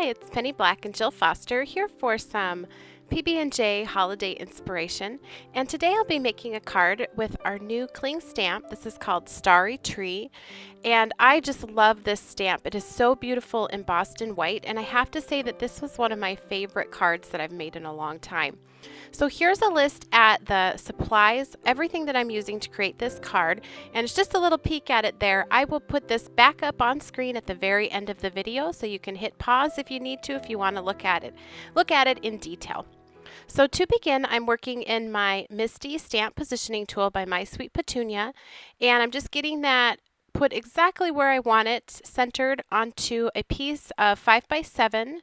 Hi, it's Penny Black and Jill Foster here for some PB&J holiday inspiration, and today I'll be making a card with our new cling stamp. This is called Starry Tree, and I just love this stamp. It is so beautiful embossed in white, and I have to say that this was one of my favorite cards that I've made in a long time. So here's a list at the supplies, everything that I'm using to create this card, and it's just a little peek at it there. I will put this back up on screen at the very end of the video, so you can hit pause if you need to, if you want to look at it in detail. So to begin, I'm working in my Misty Stamp Positioning Tool by My Sweet Petunia, and I'm just getting that put exactly where I want it, centered onto a piece of 5x7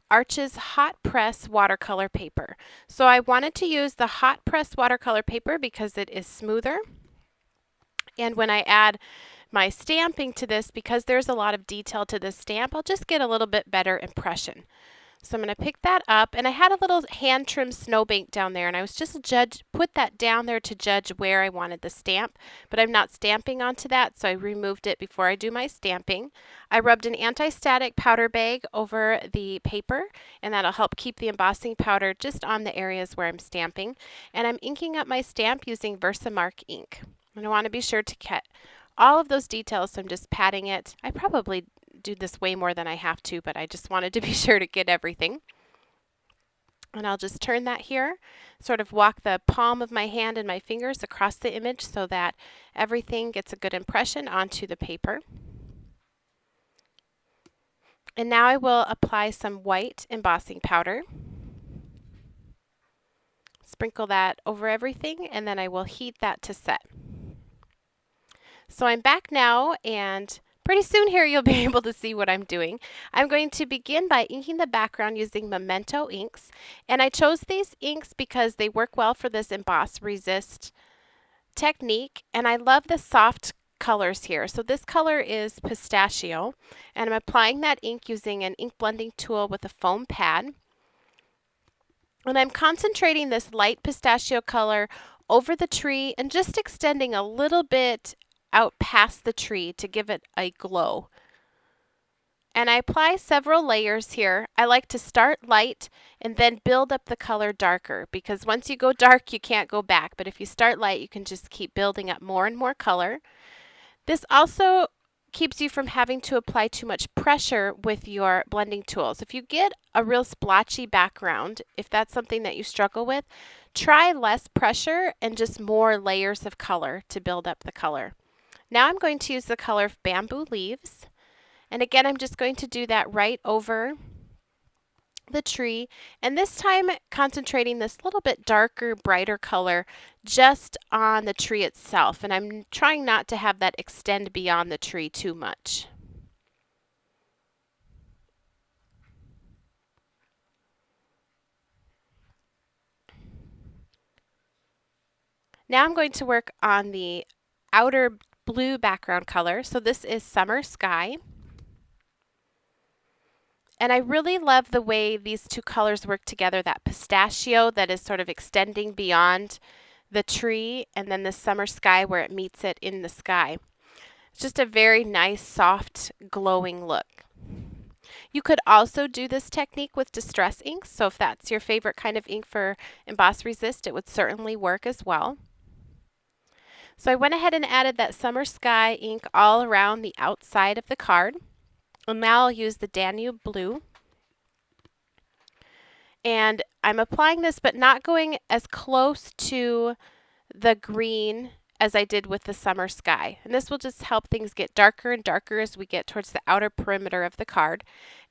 Arches hot press watercolor paper. So I wanted to use the hot press watercolor paper because it is smoother, and when I add my stamping to this, because there's a lot of detail to this stamp, I'll just get a little bit better impression. So I'm going to pick that up, and I had a little hand trimmed Snowbank down there, and I was just put that down there to judge where I wanted the stamp, but I'm not stamping onto that, so I removed it before I do my stamping. I rubbed an anti-static powder bag over the paper, and that'll help keep the embossing powder just on the areas where I'm stamping. And I'm inking up my stamp using Versamark ink. And I want to be sure to get all of those details, so I'm just patting it. I probably do this way more than I have to, but I just wanted to be sure to get everything. And I'll just turn that here, sort of walk the palm of my hand and my fingers across the image so that everything gets a good impression onto the paper. And now I will apply some white embossing powder. Sprinkle that over everything, and then I will heat that to set. So I'm back now, and pretty soon here you'll be able to see what I'm doing. I'm going to begin by inking the background using Memento inks, and I chose these inks because they work well for this emboss resist technique, and I love the soft colors here. So this color is pistachio, and I'm applying that ink using an ink blending tool with a foam pad. And I'm concentrating this light pistachio color over the tree and just extending a little bit out past the tree to give it a glow. And I apply several layers here. I like to start light and then build up the color darker, because once you go dark you can't go back, but if you start light you can just keep building up more and more color. This also keeps you from having to apply too much pressure with your blending tools. If you get a real splotchy background, if that's something that you struggle with, try less pressure and just more layers of color to build up the color. Now I'm going to use the color of Bamboo Leaves, and again I'm just going to do that right over the tree, and this time concentrating this little bit darker, brighter color just on the tree itself, and I'm trying not to have that extend beyond the tree too much. Now I'm going to work on the outer blue background color. So this is Summer Sky. And I really love the way these two colors work together, that pistachio that is sort of extending beyond the tree, and then the summer sky where it meets it in the sky. It's just a very nice, soft, glowing look. You could also do this technique with distress inks, so if that's your favorite kind of ink for emboss resist, it would certainly work as well. So I went ahead and added that Summer Sky ink all around the outside of the card. And now I'll use the Danube Blue. And I'm applying this but not going as close to the green as I did with the Summer Sky. And this will just help things get darker and darker as we get towards the outer perimeter of the card.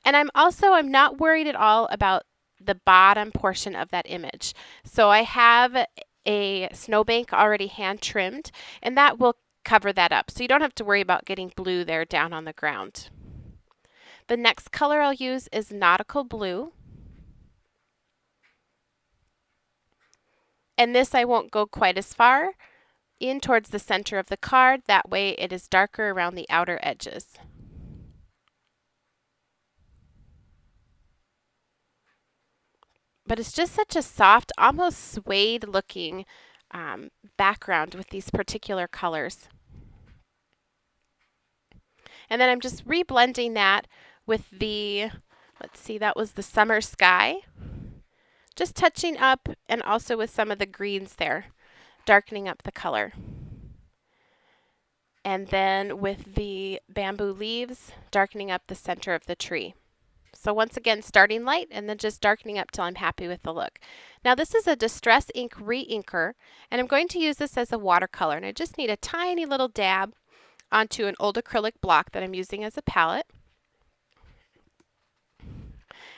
And I'm not worried at all about the bottom portion of that image. So I have a snowbank already hand trimmed, and that will cover that up. So you don't have to worry about getting blue there down on the ground. The next color I'll use is Nautical Blue. And this I won't go quite as far in towards the center of the card. That way it is darker around the outer edges. But it's just such a soft, almost suede looking background with these particular colors. And then I'm just reblending that with the Let's see, that was the summer sky. Just touching up and also with some of the greens there, darkening up the color. And then with the bamboo leaves, darkening up the center of the tree. So once again, starting light and then just darkening up till I'm happy with the look. Now this is a Distress Ink re-inker, and I'm going to use this as a watercolor. And I just need a tiny little dab onto an old acrylic block that I'm using as a palette.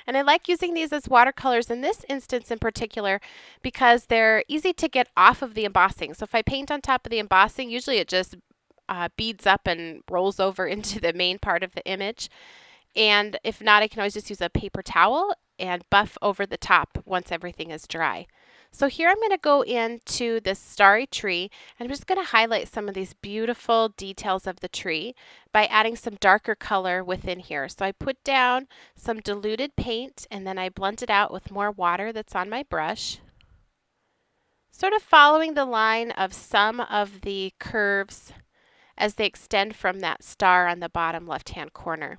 And I like using these as watercolors in this instance in particular because they're easy to get off of the embossing. So if I paint on top of the embossing, usually it just beads up and rolls over into the main part of the image. And if not, I can always just use a paper towel and buff over the top once everything is dry. So here I'm going to go into this starry tree, and I'm just going to highlight some of these beautiful details of the tree by adding some darker color within here. So I put down some diluted paint and then I blend it out with more water that's on my brush, sort of following the line of some of the curves as they extend from that star on the bottom left-hand corner.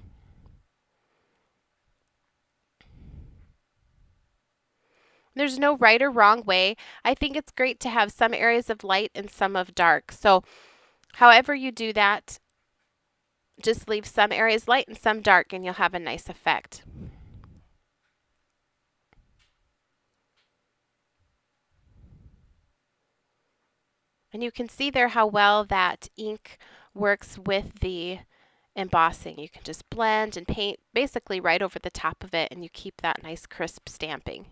There's no right or wrong way. I think it's great to have some areas of light and some of dark. So however you do that, just leave some areas light and some dark and you'll have a nice effect. And you can see there how well that ink works with the embossing. You can just blend and paint basically right over the top of it and you keep that nice crisp stamping.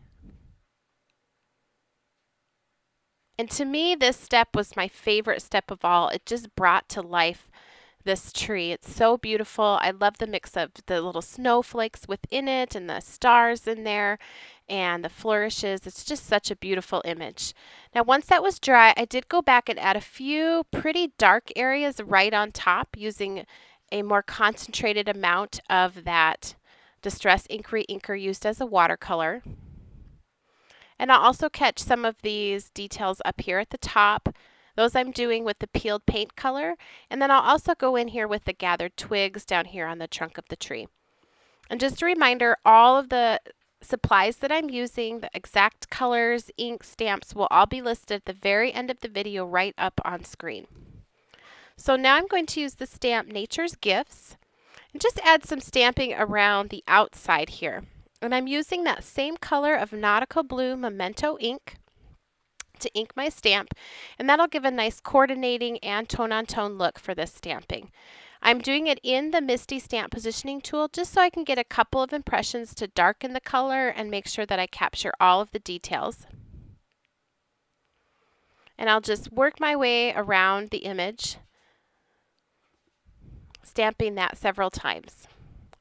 And to me, this step was my favorite step of all. It just brought to life this tree. It's so beautiful. I love the mix of the little snowflakes within it and the stars in there and the flourishes. It's just such a beautiful image. Now, once that was dry, I did go back and add a few pretty dark areas right on top using a more concentrated amount of that Distress Ink re-inker used as a watercolor. And I'll also catch some of these details up here at the top. Those I'm doing with the peeled paint color. And then I'll also go in here with the gathered twigs down here on the trunk of the tree. And just a reminder, all of the supplies that I'm using, the exact colors, ink, stamps, will all be listed at the very end of the video right up on screen. So now I'm going to use the stamp Nature's Gifts and just add some stamping around the outside here. And I'm using that same color of Nautical Blue Memento ink to ink my stamp, and that'll give a nice coordinating and tone-on-tone look for this stamping. I'm doing it in the Misty Stamp Positioning tool just so I can get a couple of impressions to darken the color and make sure that I capture all of the details. And I'll just work my way around the image, stamping that several times.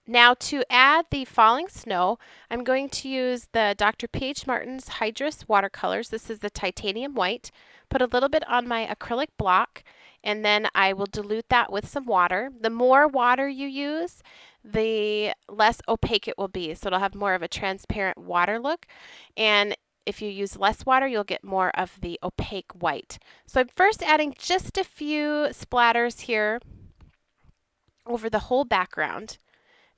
Now to add the falling snow, I'm going to use the Dr. P.H. Martin's Hydrus watercolors. This is the titanium white. Put a little bit on my acrylic block, and then I will dilute that with some water. The more water you use, the less opaque it will be. So it'll have more of a transparent water look. And if you use less water, you'll get more of the opaque white. So I'm first adding just a few splatters here over the whole background.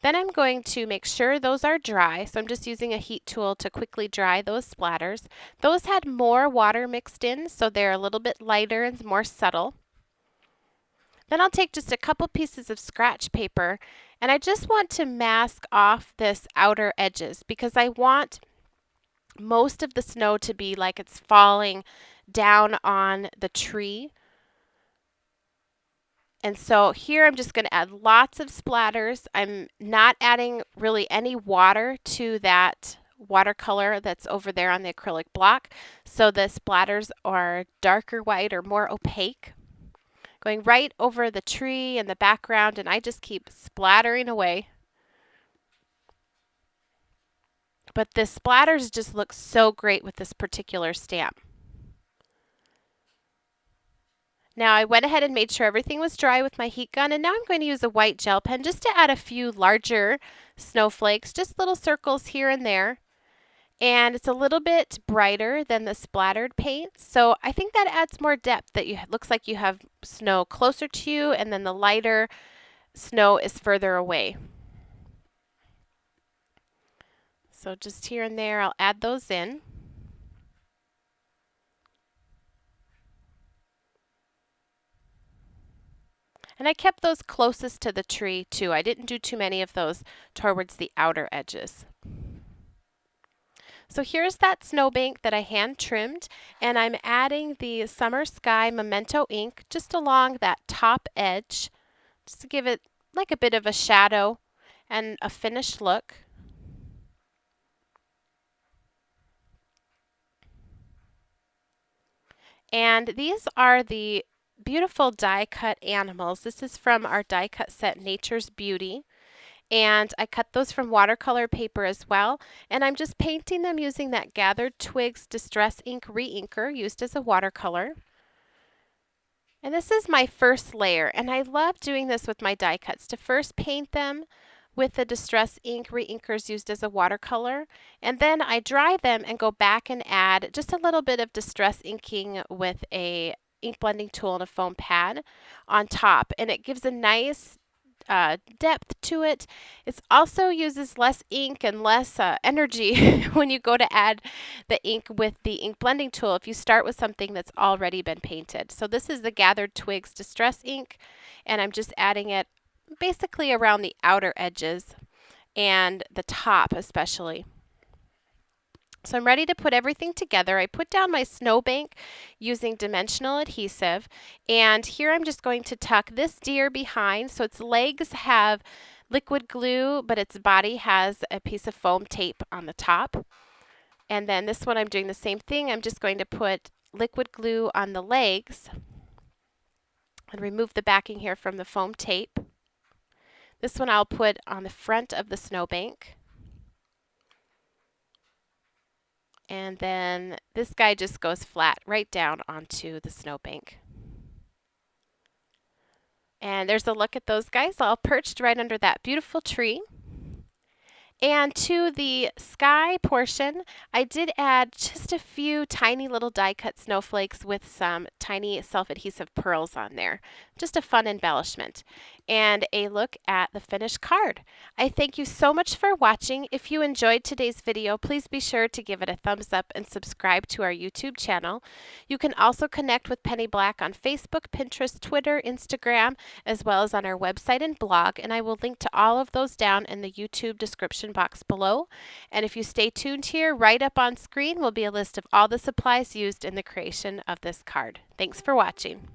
Then I'm going to make sure those are dry, so I'm just using a heat tool to quickly dry those splatters. Those had more water mixed in, so they're a little bit lighter and more subtle. Then I'll take just a couple pieces of scratch paper, and I just want to mask off this outer edges because I want most of the snow to be like it's falling down on the tree. And so here I'm just going to add lots of splatters. I'm not adding really any water to that watercolor that's over there on the acrylic block. So the splatters are darker white or more opaque. Going right over the tree and the background, and I just keep splattering away. But the splatters just look so great with this particular stamp. Now I went ahead and made sure everything was dry with my heat gun, and now I'm going to use a white gel pen just to add a few larger snowflakes, just little circles here and there. And it's a little bit brighter than the splattered paint, so I think that adds more depth. That looks like you have snow closer to you, and then the lighter snow is further away. So just here and there, I'll add those in. And I kept those closest to the tree too. I didn't do too many of those towards the outer edges. So here's that snowbank that I hand trimmed, and I'm adding the Summer Sky Memento ink just along that top edge, just to give it like a bit of a shadow and a finished look. And these are the beautiful die cut animals. This is from our die cut set Nature's Beauty. And I cut those from watercolor paper as well. And I'm just painting them using that Gathered Twigs Distress Ink Reinker used as a watercolor. And this is my first layer, and I love doing this with my die cuts, to first paint them with the Distress Ink Reinkers used as a watercolor, and then I dry them and go back and add just a little bit of distress inking with a ink blending tool and a foam pad on top, and it gives a nice depth to it. It also uses less ink and less energy when you go to add the ink with the ink blending tool if you start with something that's already been painted. So this is the Gathered Twigs Distress Ink, and I'm just adding it basically around the outer edges and the top especially. So I'm ready to put everything together. I put down my snowbank using dimensional adhesive, and here I'm just going to tuck this deer behind. So its legs have liquid glue, but its body has a piece of foam tape on the top. And then this one I'm doing the same thing. I'm just going to put liquid glue on the legs and remove the backing here from the foam tape. This one I'll put on the front of the snowbank. And then this guy just goes flat right down onto the snowbank. And there's a look at those guys all perched right under that beautiful tree. And to the sky portion, I did add just a few tiny little die cut snowflakes with some tiny self-adhesive pearls on there. Just a fun embellishment. And a look at the finished card. I thank you so much for watching. If you enjoyed today's video, please be sure to give it a thumbs up and subscribe to our YouTube channel. You can also connect with Penny Black on Facebook, Pinterest, Twitter, Instagram, as well as on our website and blog. And I will link to all of those down in the YouTube description box below. And if you stay tuned here, right up on screen will be a list of all the supplies used in the creation of this card. Thanks for watching.